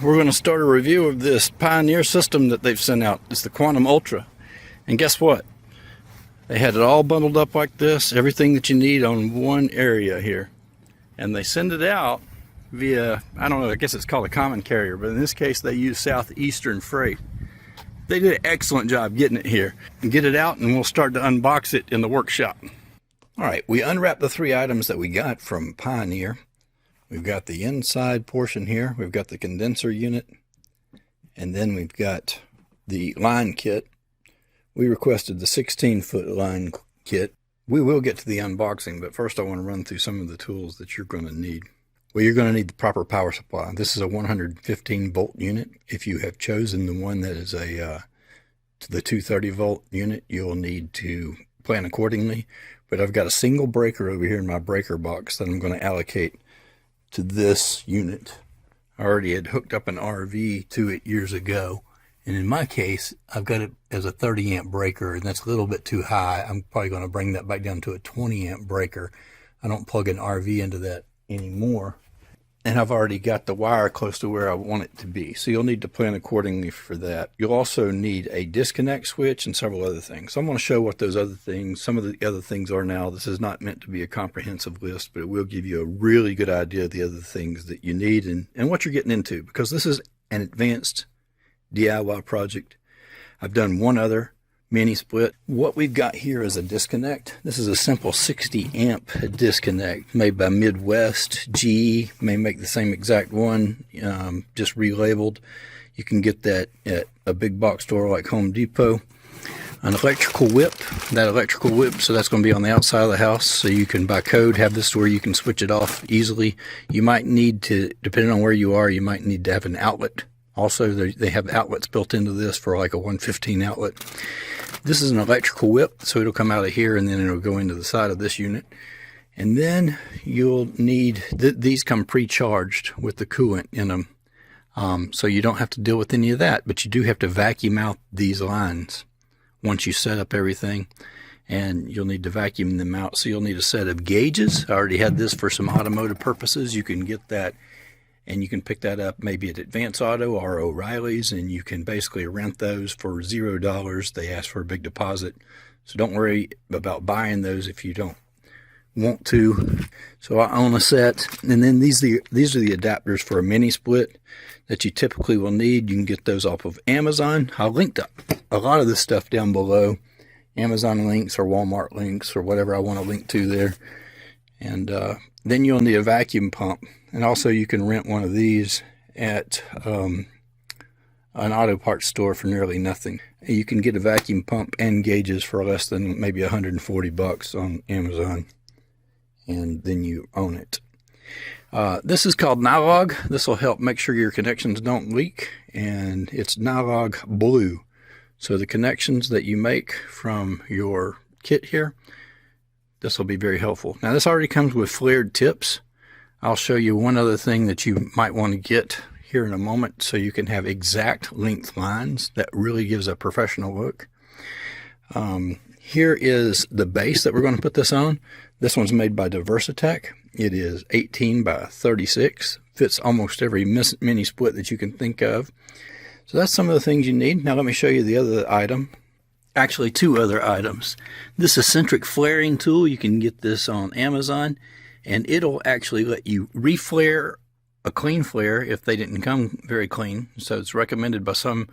We're going to start a review of this Pioneer system that they've sent out. It's the Quantum Ultra. And guess what? They had it all bundled up like this, everything that you need on one area here. And they send it out via, I don't know, I guess it's called a common carrier, but in this case they use Southeastern Freight. They did an excellent job getting it here. Get it out and we'll start to unbox it in the workshop. All right, we unwrapped the 3 items that we got from Pioneer. We've got the inside portion here. We've got the condenser unit. And then we've got the line kit. We requested the 16-foot line kit. We will get to the unboxing, but first I want to run through some of the tools that you're going to need. Well, you're going to need the proper power supply. This is a 115-volt unit. If you have chosen the one that is the 230-volt unit, you'll need to plan accordingly. But I've got a single breaker over here in my breaker box that I'm going to allocate to this unit. I already had hooked up an RV to it years ago, and in my case I've got it as a 30 amp breaker, and that's a little bit too high. I'm probably going to bring that back down to a 20 amp breaker. I don't plug an RV into that anymore, and I've already got the wire close to where I want it to be, so you'll need to plan accordingly for that. You'll also need a disconnect switch and several other things. So I'm going to show what those other things, some of the other things are now. This is not meant to be a comprehensive list, but it will give you a really good idea of the other things that you need and what you're getting into, because this is an advanced DIY project. I've done one other mini split. What we've got here is a disconnect. This is a simple 60 amp disconnect made by Midwest. GE may make the same exact one, just relabeled. You can get that at a big box store like Home Depot. An electrical whip. That electrical whip, so that's going to be on the outside of the house, so you can by code have this where you can switch it off easily. You might need to, depending on where you are, you might need to have an outlet. Also, they have outlets built into this for like a 115 outlet. This is an electrical whip, so it'll come out of here and then it'll go into the side of this unit. And then you'll need, these come pre-charged with the coolant in them. So you don't have to deal with any of that, but you do have to vacuum out these lines once you set up everything. And you'll need to vacuum them out. So you'll need a set of gauges. I already had this for some automotive purposes. You can get that. And you can pick that up maybe at Advance Auto or O'Reilly's, and you can basically rent those for $0. They ask for a big deposit. So don't worry about buying those if you don't want to. So I own a set. And then these are the adapters for a mini split that you typically will need. You can get those off of Amazon. I'll link up a lot of this stuff down below. Amazon links or Walmart links or whatever I want to link to there. And then you'll need a vacuum pump. And also you can rent one of these at an auto parts store for nearly nothing. You can get a vacuum pump and gauges for less than maybe $140 on Amazon. And then you own it. This is called Nylog. This will help make sure your connections don't leak. And it's Nylog Blue. So the connections that you make from your kit here, this will be very helpful. Now this already comes with flared tips. I'll show you one other thing that you might want to get here in a moment so you can have exact length lines. That really gives a professional look. Here is the base that we're going to put this on. This one's made by Diversitech. It is 18 by 36. Fits almost every mini split that you can think of. So that's some of the things you need. Now let me show you the other item. Actually, 2 other items. This eccentric flaring tool, you can get this on Amazon, and it'll actually let you reflare a clean flare if they didn't come very clean. So it's recommended by some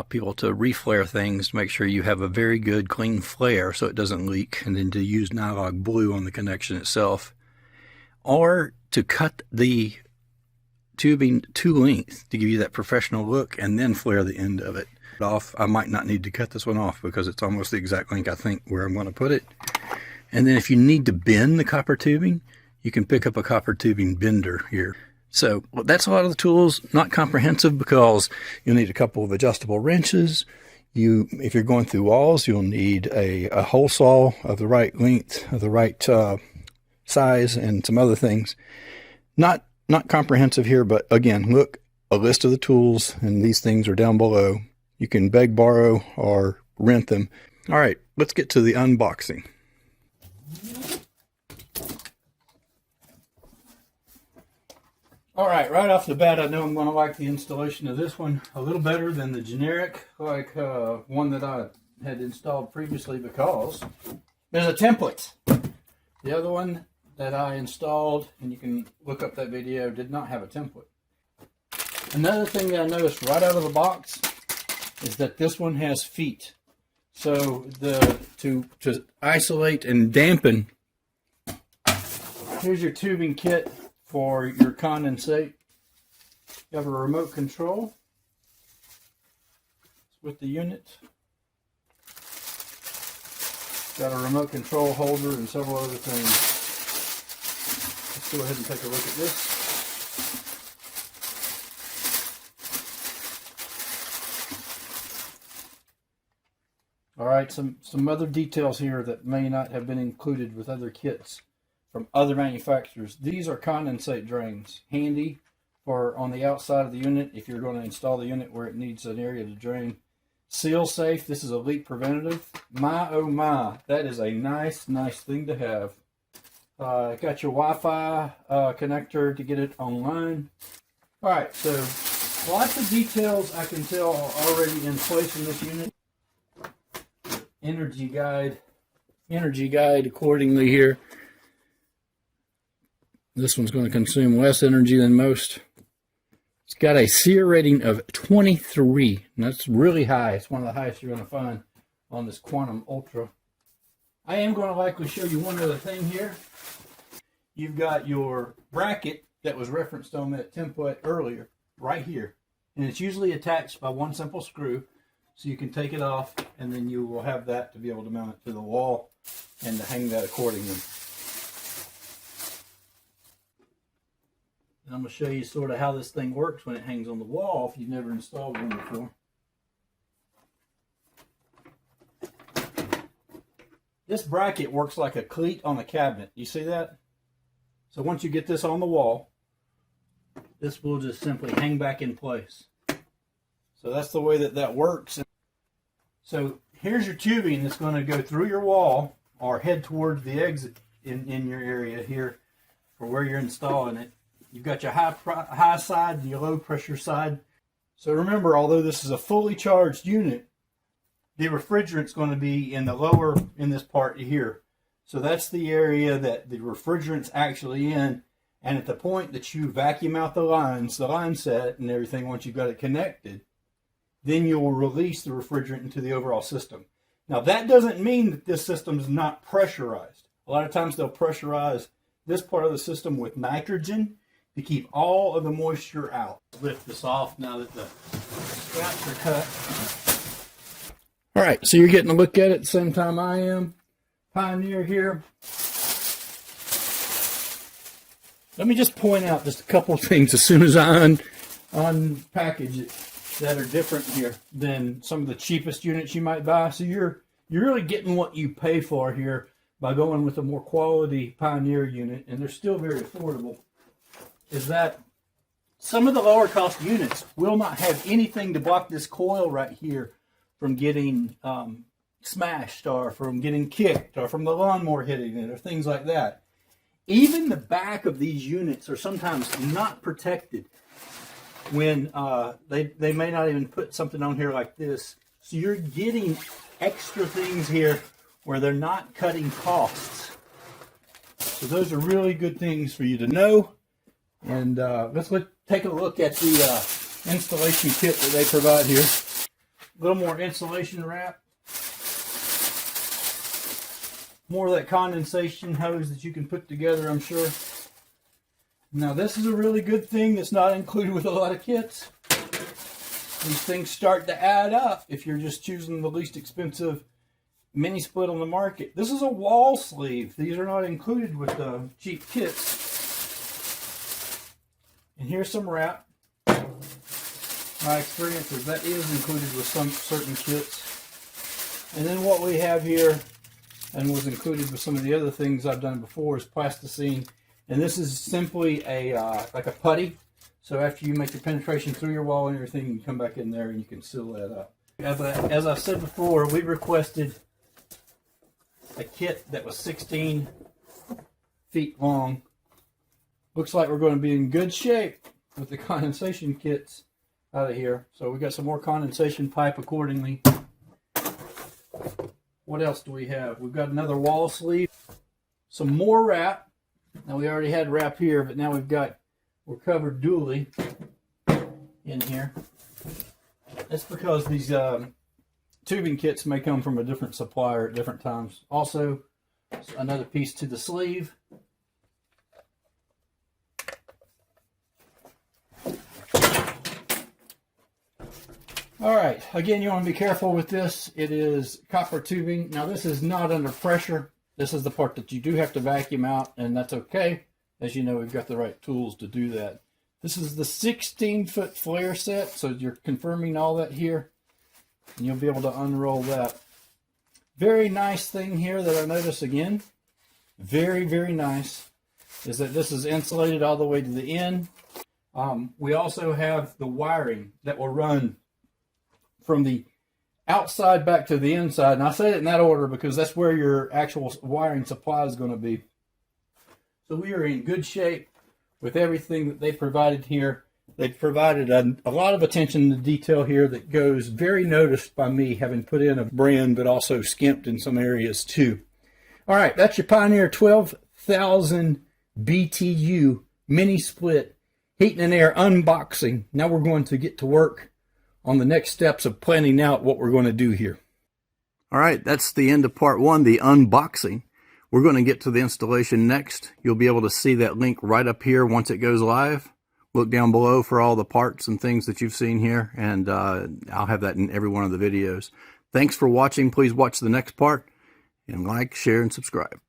people to reflare things to make sure you have a very good clean flare so it doesn't leak, and then to use Nylog Blue on the connection itself, or to cut the tubing to length to give you that professional look and then flare the end of it off. I might not need to cut this one off because it's almost the exact length I think where I'm going to put it. And then if you need to bend the copper tubing, you can pick up a copper tubing bender here. So that's a lot of the tools. Not comprehensive because you'll need a couple of adjustable wrenches. If you're going through walls, you'll need a hole saw of the right length, of the right size, and some other things. Not comprehensive here, but again, look, a list of the tools, and these things are down below. You can beg, borrow, or rent them. All right, let's get to the unboxing. Alright, right off the bat, I know I'm going to like the installation of this one a little better than the generic, one that I had installed previously, because there's a template. The other one that I installed, and you can look up that video, did not have a template. Another thing that I noticed right out of the box is that this one has feet. So to isolate and dampen, here's your tubing kit for your condensate. You have a remote control with the unit. Got a remote control holder and several other things. Let's go ahead and take a look at this. Alright, some other details here that may not have been included with other kits from other manufacturers. These are condensate drains, handy for on the outside of the unit if you're going to install the unit where it needs an area to drain. Seal safe, this is a leak preventative. My oh my, that is a nice thing to have. Got your Wi-Fi connector to get it online. Alright, so lots of details I can tell are already in place in this unit. Energy guide accordingly here. This one's going to consume less energy than most. It's got a SEER rating of 23, and that's really high. It's one of the highest you're going to find on this Quantum Ultra. I am going to likely show you one other thing here. You've got your bracket that was referenced on that template earlier, right here. And it's usually attached by one simple screw. So you can take it off, and then you will have that to be able to mount it to the wall and to hang that accordingly. And I'm going to show you sort of how this thing works when it hangs on the wall if you've never installed one before. This bracket works like a cleat on a cabinet. You see that? So once you get this on the wall, this will just simply hang back in place. So that's the way that works. So here's your tubing that's going to go through your wall or head towards the exit in your area here for where you're installing it. You've got your high side and your low pressure side. So remember, although this is a fully charged unit, the refrigerant's going to be in this part here. So that's the area that the refrigerant's actually in. And at the point that you vacuum out the line set and everything, once you've got it connected, then you will release the refrigerant into the overall system. Now that doesn't mean that this system is not pressurized. A lot of times they'll pressurize this part of the system with nitrogen to keep all of the moisture out. Lift this off now that the straps are cut. All right, so you're getting a look at it at the same time I am. Pioneer here. Let me just point out just a couple of things as soon as I unpackage it that are different here than some of the cheapest units you might buy. So you're really getting what you pay for here by going with a more quality Pioneer unit, and they're still very affordable. Is that some of the lower cost units will not have anything to block this coil right here from getting smashed or from getting kicked or from the lawnmower hitting it or things like that. Even the back of these units are sometimes not protected when they may not even put something on here like this. So you're getting extra things here where they're not cutting costs. So those are really good things for you to know. And let's take a look at the installation kit that they provide here. A little more insulation wrap. More of that condensation hose that you can put together, I'm sure. Now this is a really good thing that's not included with a lot of kits. These things start to add up if you're just choosing the least expensive mini split on the market. This is a wall sleeve. These are not included with the cheap kits. And here's some wrap. My experience is that is included with some certain kits. And then what we have here, and was included with some of the other things I've done before, is plasticine. And this is simply like a putty. So after you make your penetration through your wall and everything, you can come back in there and you can seal that up. As I said before, we requested a kit that was 16 feet long, a looks like we're going to be in good shape with the condensation kits out of here. So we got some more condensation pipe accordingly. What else do we have? We've got another wall sleeve, some more wrap. Now we already had wrap here, but now we're covered dually in here. That's because these tubing kits may come from a different supplier at different times. Also, another piece to the sleeve. All right, again, you want to be careful with this. It is copper tubing. Now, this is not under pressure. This is the part that you do have to vacuum out, and that's okay. As you know, we've got the right tools to do that. This is the 16-foot flare set, so you're confirming all that here, and you'll be able to unroll that. Very nice thing here that I notice again, very, very nice, is that this is insulated all the way to the end. We also have the wiring that will run from the outside back to the inside, and I say it in that order because that's where your actual wiring supply is going to be. So we are in good shape with everything that they've provided here. They've provided a lot of attention to detail here that goes very noticed by me, having put in a brand but also skimped in some areas too. All right, that's your Pioneer 12,000 BTU mini split heating and air unboxing. Now we're going to get to work on the next steps of planning out what we're going to do here. All right, that's the end of part one, the unboxing. We're going to get to the installation next. You'll be able to see that link right up here once it goes live. Look down below for all the parts and things that you've seen here, and I'll have that in every one of the videos. Thanks for watching. Please watch the next part, and like, share, and subscribe.